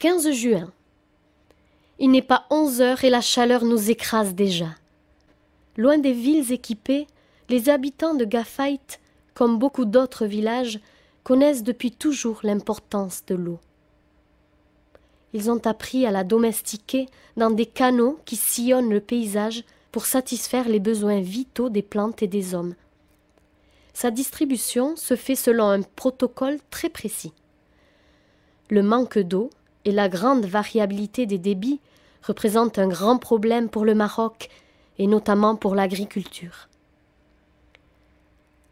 15 juin. Il n'est pas 11 heures et la chaleur nous écrase déjà. Loin des villes équipées, les habitants de Gafeit, comme beaucoup d'autres villages, connaissent depuis toujours l'importance de l'eau. Ils ont appris à la domestiquer dans des canaux qui sillonnent le paysage pour satisfaire les besoins vitaux des plantes et des hommes. Sa distribution se fait selon un protocole très précis. Le manque d'eau et la grande variabilité des débits représentent un grand problème pour le Maroc et notamment pour l'agriculture.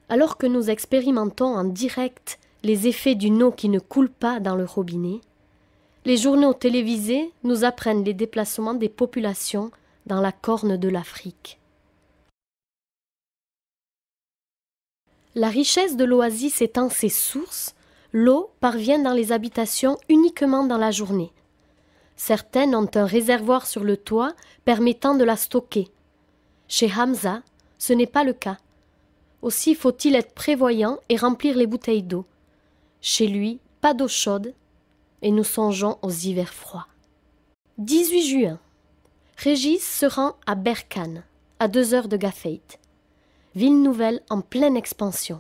Alors que nous expérimentons en direct les effets d'une eau qui ne coule pas dans le robinet, les journaux télévisés nous apprennent les déplacements des populations dans la corne de l'Afrique. La richesse de l'oasis étant ses sources, l'eau parvient dans les habitations uniquement dans la journée. Certaines ont un réservoir sur le toit permettant de la stocker. Chez Hamza, ce n'est pas le cas. Aussi faut-il être prévoyant et remplir les bouteilles d'eau. Chez lui, pas d'eau chaude, et nous songeons aux hivers froids. 18 juin. Régis se rend à Berkane, à 2 heures de Gafeit. Ville nouvelle en pleine expansion.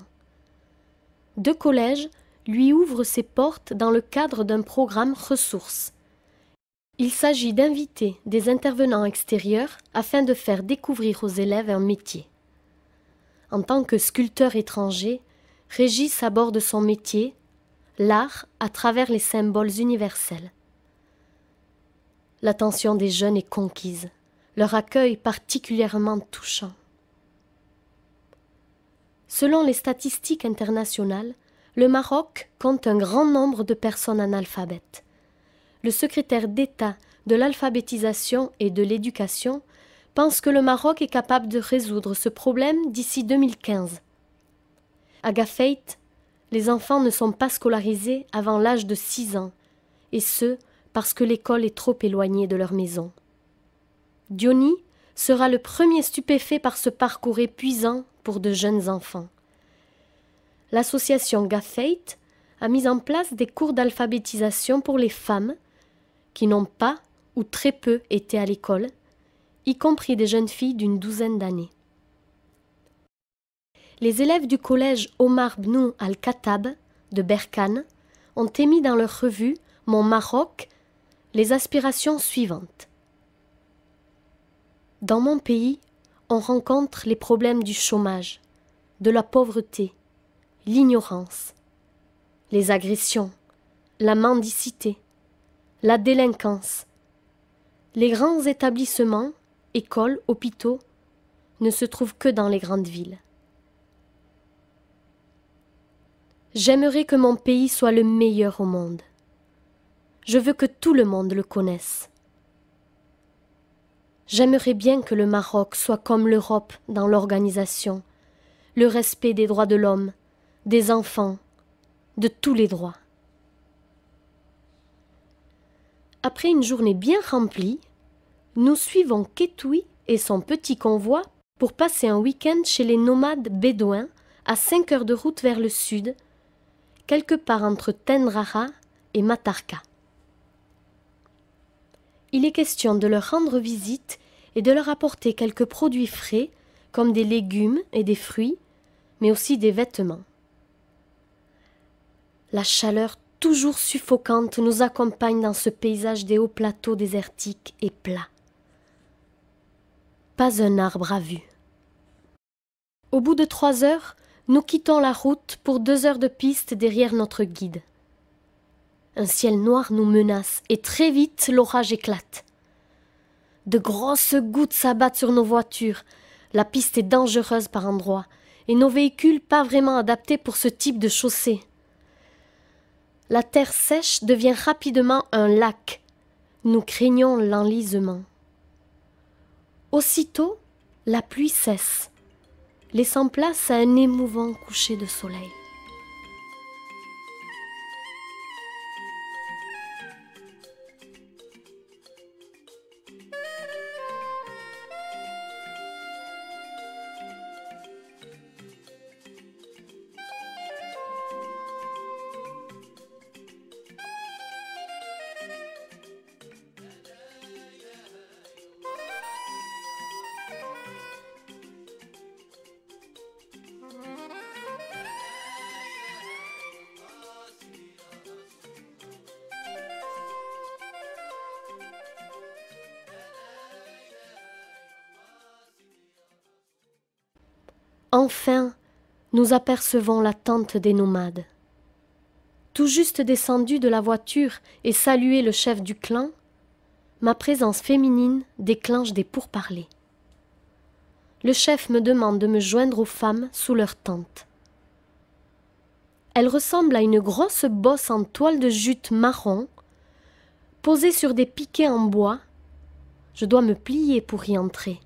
2 collèges lui ouvrent ses portes dans le cadre d'un programme ressources. Il s'agit d'inviter des intervenants extérieurs afin de faire découvrir aux élèves un métier. En tant que sculpteur étranger, Régis aborde son métier, l'art à travers les symboles universels. L'attention des jeunes est conquise, leur accueil particulièrement touchant. Selon les statistiques internationales, le Maroc compte un grand nombre de personnes analphabètes. Le secrétaire d'État de l'alphabétisation et de l'éducation pense que le Maroc est capable de résoudre ce problème d'ici 2015. À Gafeit, les enfants ne sont pas scolarisés avant l'âge de 6 ans, et ce, parce que l'école est trop éloignée de leur maison. Diony sera le premier stupéfait par ce parcours épuisant pour de jeunes enfants. L'association Gafeit a mis en place des cours d'alphabétisation pour les femmes qui n'ont pas ou très peu été à l'école, y compris des jeunes filles d'une 12aine d'années. Les élèves du collège Omar Bnou Al-Khattab de Berkane ont émis dans leur revue Mon Maroc les aspirations suivantes. Dans mon pays, on rencontre les problèmes du chômage, de la pauvreté, l'ignorance, les agressions, la mendicité, la délinquance. Les grands établissements, écoles, hôpitaux, ne se trouvent que dans les grandes villes. J'aimerais que mon pays soit le meilleur au monde. Je veux que tout le monde le connaisse. J'aimerais bien que le Maroc soit comme l'Europe dans l'organisation, le respect des droits de l'homme, des enfants, de tous les droits. Après une journée bien remplie, nous suivons Ketoui et son petit convoi pour passer un week-end chez les nomades bédouins à 5 heures de route vers le sud, quelque part entre Tendrara et Matarka. Il est question de leur rendre visite et de leur apporter quelques produits frais comme des légumes et des fruits, mais aussi des vêtements. La chaleur toujours suffocante nous accompagne dans ce paysage des hauts plateaux désertiques et plats. Pas un arbre à vue. Au bout de 3 heures, nous quittons la route pour 2 heures de piste derrière notre guide. Un ciel noir nous menace et très vite l'orage éclate. De grosses gouttes s'abattent sur nos voitures. La piste est dangereuse par endroits et nos véhicules pas vraiment adaptés pour ce type de chaussée. La terre sèche devient rapidement un lac. Nous craignons l'enlisement. Aussitôt, la pluie cesse, laissant place à un émouvant coucher de soleil. enfin, nous apercevons la tente des nomades. Tout juste descendu de la voiture et salué le chef du clan, ma présence féminine déclenche des pourparlers. Le chef me demande de me joindre aux femmes sous leur tente. Elle ressemble à une grosse bosse en toile de jute marron, posée sur des piquets en bois. Je dois me plier pour y entrer.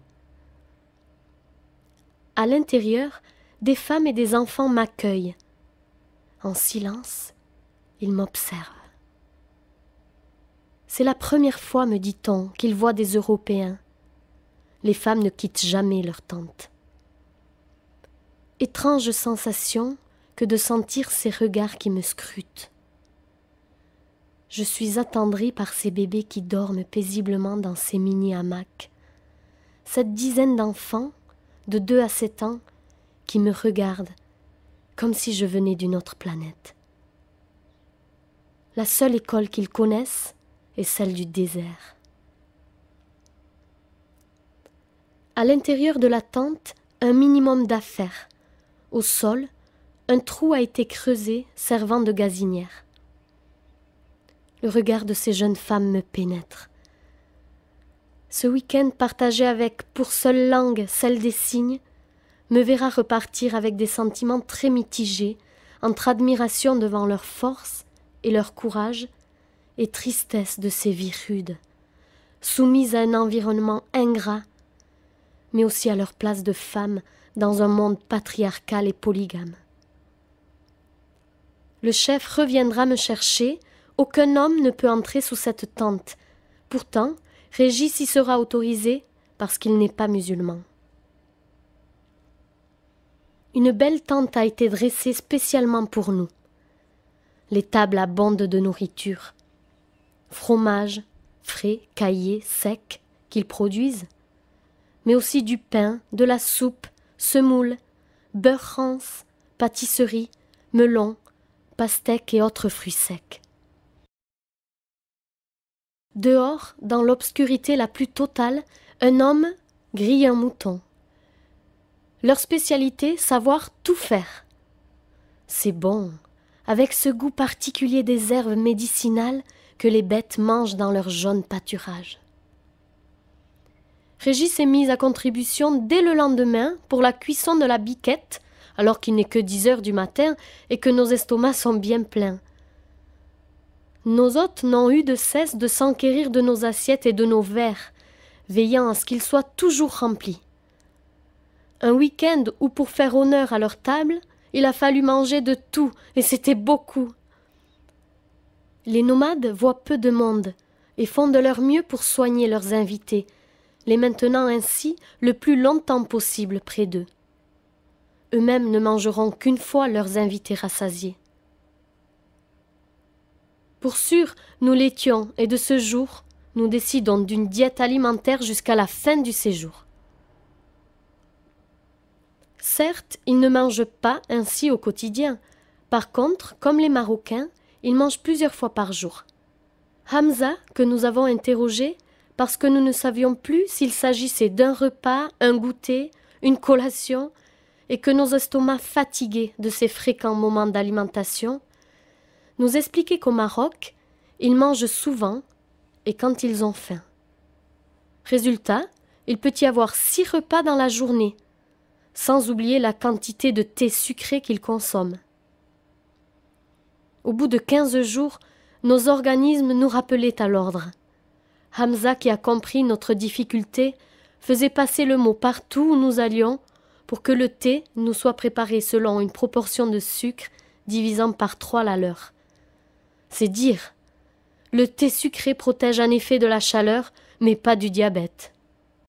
À l'intérieur, des femmes et des enfants m'accueillent. En silence, ils m'observent. C'est la première fois, me dit-on, qu'ils voient des Européens. Les femmes ne quittent jamais leur tente. Étrange sensation que de sentir ces regards qui me scrutent. Je suis attendrie par ces bébés qui dorment paisiblement dans ces mini-hamacs. Cette dizaine d'enfants, de 2 à 7 ans, qui me regardent comme si je venais d'une autre planète. La seule école qu'ils connaissent est celle du désert. À l'intérieur de la tente, un minimum d'affaires. Au sol, un trou a été creusé servant de gazinière. Le regard de ces jeunes femmes me pénètre. Ce week-end partagé avec pour seule langue celle des signes me verra repartir avec des sentiments très mitigés entre admiration devant leur force et leur courage et tristesse de ces vies rudes, soumises à un environnement ingrat, mais aussi à leur place de femmes dans un monde patriarcal et polygame. Le chef reviendra me chercher, aucun homme ne peut entrer sous cette tente. Pourtant, Régis y sera autorisé parce qu'il n'est pas musulman. Une belle tente a été dressée spécialement pour nous. Les tables abondent de nourriture. Fromage, frais, caillé, sec, qu'ils produisent, mais aussi du pain, de la soupe, semoule, beurre rance, pâtisserie, melon, pastèques et autres fruits secs. Dehors, dans l'obscurité la plus totale, un homme grille un mouton. Leur spécialité, savoir tout faire. C'est bon, avec ce goût particulier des herbes médicinales que les bêtes mangent dans leur jaune pâturage. Régis est mis à contribution dès le lendemain pour la cuisson de la biquette, alors qu'il n'est que 10 heures du matin et que nos estomacs sont bien pleins. Nos hôtes n'ont eu de cesse de s'enquérir de nos assiettes et de nos verres, veillant à ce qu'ils soient toujours remplis. Un week-end où, pour faire honneur à leur table, il a fallu manger de tout, et c'était beaucoup. Les nomades voient peu de monde et font de leur mieux pour soigner leurs invités, les maintenant ainsi le plus longtemps possible près d'eux. Eux-mêmes ne mangeront qu'une fois leurs invités rassasiés. Pour sûr, nous l'étions, et de ce jour, nous décidons d'une diète alimentaire jusqu'à la fin du séjour. Certes, ils ne mangent pas ainsi au quotidien. Par contre, comme les Marocains, ils mangent plusieurs fois par jour. Hamza, que nous avons interrogé, parce que nous ne savions plus s'il s'agissait d'un repas, un goûter, une collation, et que nos estomacs fatigués de ces fréquents moments d'alimentation, nous expliquait qu'au Maroc, ils mangent souvent et quand ils ont faim. Résultat, il peut y avoir 6 repas dans la journée, sans oublier la quantité de thé sucré qu'ils consomment. Au bout de 15 jours, nos organismes nous rappelaient à l'ordre. Hamza, qui a compris notre difficulté, faisait passer le mot partout où nous allions pour que le thé nous soit préparé selon une proportion de sucre divisant par 3 la leur. C'est dire. Le thé sucré protège en effet de la chaleur, mais pas du diabète.